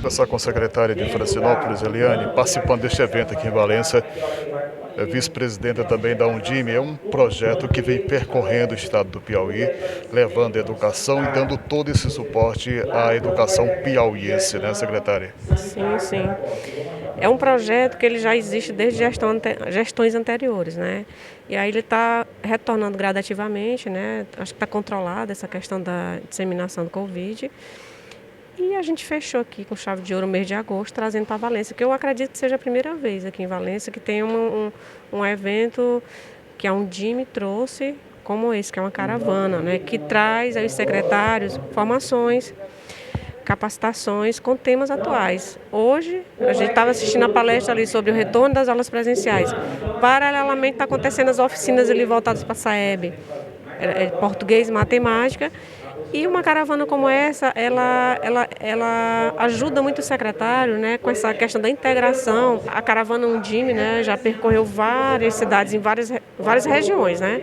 conversar com a secretária de Francinópolis, Eliane, participando deste evento aqui em Valença, vice-presidenta também da Undime. É um projeto que vem percorrendo o estado do Piauí, levando a educação e dando todo esse suporte à educação piauiense, né, secretária? Sim, sim. É um projeto que ele já existe desde gestões anteriores, né? E aí ele está retornando gradativamente, né? Acho que está controlada essa questão da disseminação do Covid. E a gente fechou aqui com chave de ouro o mês de agosto, trazendo para Valença, que eu acredito que seja a primeira vez aqui em Valença que tem um evento que a Undime trouxe como esse, que é uma caravana, né? Que traz aos secretários formações, capacitações com temas atuais. Hoje, a gente estava assistindo a palestra ali sobre o retorno das aulas presenciais. Paralelamente, está acontecendo as oficinas ali voltadas para a SAEB, português e matemática. E uma caravana como essa, ela ajuda muito o secretário, né, com essa questão da integração. A caravana Undime, né, já percorreu várias cidades em várias regiões, né,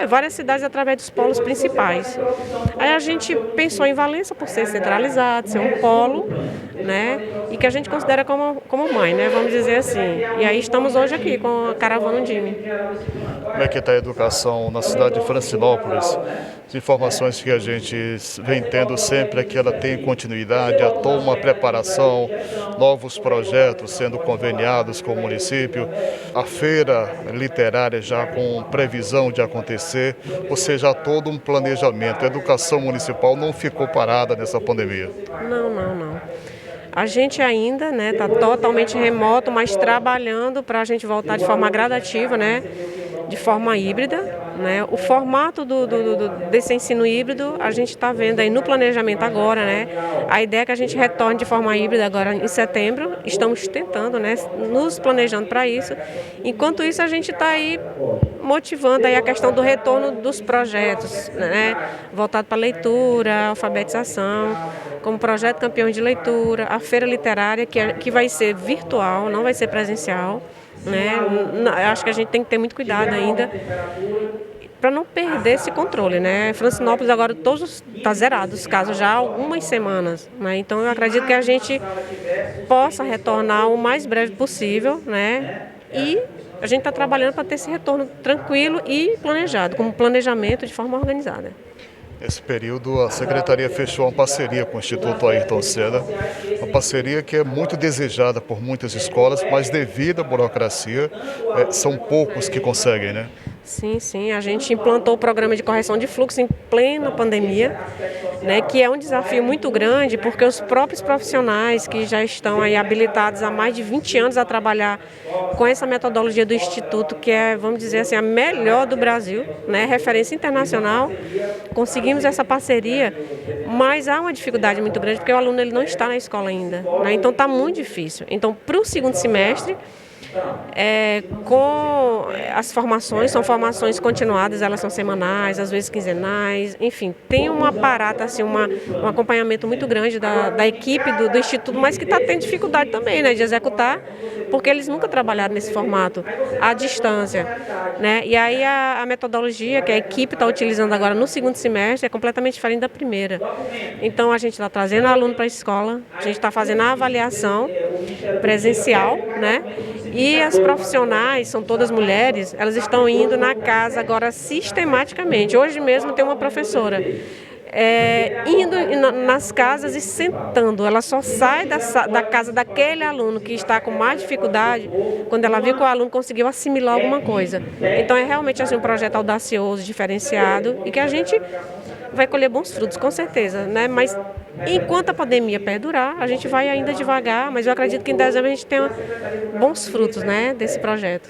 várias cidades através dos polos principais. Aí a gente pensou em Valença por ser centralizado, ser um polo, né, e que a gente considera como mãe, né, vamos dizer assim. E aí estamos hoje aqui com a caravana Undime. Como é que está a educação na cidade de Francinópolis? As informações que a gente vem tendo sempre é que ela tem continuidade, há toda uma preparação, novos projetos sendo conveniados com o município, a feira literária já com previsão de acontecer, ou seja, há todo um planejamento. A educação municipal não ficou parada nessa pandemia. Não. A gente ainda está totalmente remoto, mas trabalhando para a gente voltar de forma gradativa, né, de forma híbrida. Né? O formato desse ensino híbrido, a gente está vendo aí no planejamento agora, né? A ideia é que a gente retorne de forma híbrida agora em setembro. Estamos tentando, né, nos planejando para isso. Enquanto isso, a gente está aí motivando aí a questão do retorno dos projetos, né, voltado para leitura, alfabetização, como projeto Campeões de Leitura, a feira literária, que vai ser virtual, não vai ser presencial. Né? Acho que a gente tem que ter muito cuidado ainda para não perder esse controle, né? Francinópolis agora todos está zerado os casos já há algumas semanas, né? Então eu acredito que a gente possa retornar o mais breve possível, né? E a gente está trabalhando para ter esse retorno tranquilo e planejado, com planejamento de forma organizada. Nesse período, a Secretaria fechou uma parceria com o Instituto Ayrton Senna, uma parceria que é muito desejada por muitas escolas, mas devido à burocracia, são poucos que conseguem, né? Sim, a gente implantou o programa de correção de fluxo em plena pandemia, né, que é um desafio muito grande, porque os próprios profissionais que já estão aí habilitados há mais de 20 anos a trabalhar com essa metodologia do Instituto, que é, vamos dizer assim, a melhor do Brasil, né, referência internacional, conseguimos essa parceria, mas há uma dificuldade muito grande, porque o aluno ele não está na escola ainda, né, então está muito difícil. Então, para o segundo semestre, com as formações, são formações continuadas, elas são semanais, às vezes quinzenais, enfim, tem um aparato, assim, um acompanhamento muito grande da equipe do Instituto, mas que está tendo dificuldade também, né, de executar, porque eles nunca trabalharam nesse formato, à distância, né, e aí a metodologia que a equipe está utilizando agora no segundo semestre é completamente diferente da primeira. Então a gente está trazendo aluno para a escola, a gente está fazendo a avaliação presencial, né, e as profissionais, são todas mulheres, elas estão indo na casa agora sistematicamente. Hoje mesmo tem uma professora indo nas casas e sentando. Ela só sai da casa daquele aluno que está com mais dificuldade quando ela viu que o aluno conseguiu assimilar alguma coisa. Então é realmente assim, um projeto audacioso, diferenciado e que a gente vai colher bons frutos, com certeza, né? Mas enquanto a pandemia perdurar, a gente vai ainda devagar, mas eu acredito que em dezembro a gente tenha bons frutos, né, desse projeto.